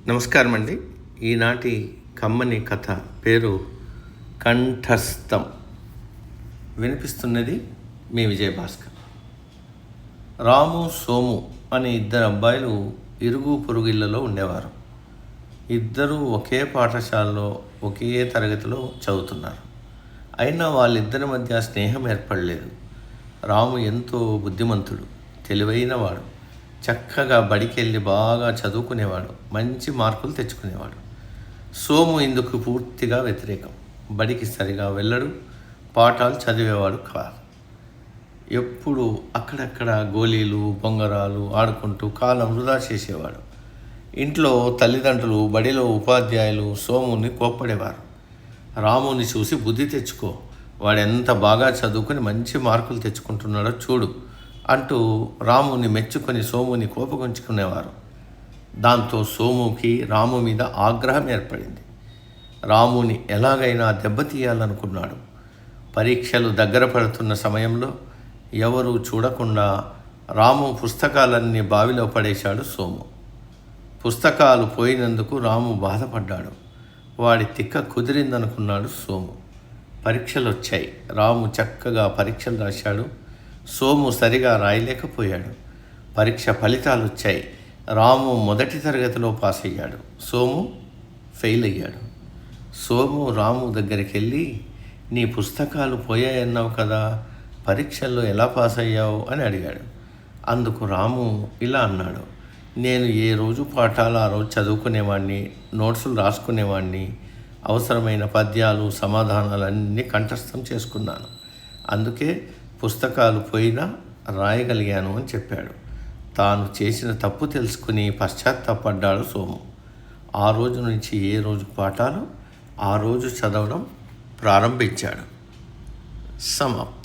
నమస్కారం అండి. ఈనాటి కమ్మని కథ పేరు కంఠస్థం. వినిపిస్తున్నది మీ విజయభాస్కర్. రాము, సోము అనే ఇద్దరు అబ్బాయిలు ఇరుగు పొరుగిళ్లలో ఉండేవారు. ఇద్దరూ ఒకే పాఠశాలలో ఒకే తరగతిలో చదువుతున్నారు. అయినా వాళ్ళిద్దరి మధ్య స్నేహం ఏర్పడలేదు. రాము ఎంతో బుద్ధిమంతుడు, తెలివైనవాడు. చక్కగా బడికి వెళ్ళి బాగా చదువుకునేవాడు, మంచి మార్కులు తెచ్చుకునేవాడు. సోము ఇందుకు పూర్తిగా వ్యతిరేకం. బడికి సరిగా వెళ్ళడు, పాఠాలు చదివేవాడు కాదు. ఎప్పుడు అక్కడక్కడ గోళీలు బొంగరాలు ఆడుకుంటూ కాలం వృధా చేసేవాడు. ఇంట్లో తల్లిదండ్రులు, బడిలో ఉపాధ్యాయులు సోముని కోప్పడేవారు. రాముని చూసి బుద్ధి తెచ్చుకో, వాడెంత బాగా చదువుకుని మంచి మార్కులు తెచ్చుకుంటున్నాడో చూడు అంటూ రాముని మెచ్చుకొని సోముని కోపగించుకునేవారు. దాంతో సోముకి రాము మీద ఆగ్రహం ఏర్పడింది. రాముని ఎలాగైనా దెబ్బతీయాలనుకున్నాడు. పరీక్షలు దగ్గర పడుతున్న సమయంలో ఎవరూ చూడకుండా రాము పుస్తకాలన్నీ బావిలో పడేశాడు సోము. పుస్తకాలు పోయినందుకు రాము బాధపడ్డాడు. వాడి తిక్క కుదిరిందనుకున్నాడు సోము. పరీక్షలు వచ్చాయి. రాము చక్కగా పరీక్షలు రాశాడు. సోము సరిగా రాయలేకపోయాడు. పరీక్ష ఫలితాలు వచ్చాయి. రాము మొదటి తరగతిలో పాస్ అయ్యాడు. సోము ఫెయిల్ అయ్యాడు. సోము రాము దగ్గరికి వెళ్ళి, నీ పుస్తకాలు పోయాయన్నావు కదా, పరీక్షల్లో ఎలా పాస్ అయ్యావు అని అడిగాడు. అందుకు రాము ఇలా అన్నాడు, నేను ఏ రోజు పాఠాలు ఆ రోజు చదువుకునేవాడిని, నోట్సులు రాసుకునేవాడిని, అవసరమైన పద్యాలు సమాధానాలన్నీ కంఠస్థం చేసుకున్నాను. అందుకే పుస్తకాలు పోయినా రాయగలిగాను అని చెప్పాడు. తాను చేసిన తప్పు తెలుసుకుని పశ్చాత్తాపడ్డాడు సోము. ఆ రోజు నుంచి ఏ రోజు పాఠాలు ఆ రోజు చదవడం ప్రారంభించాడు. సమాప్తం.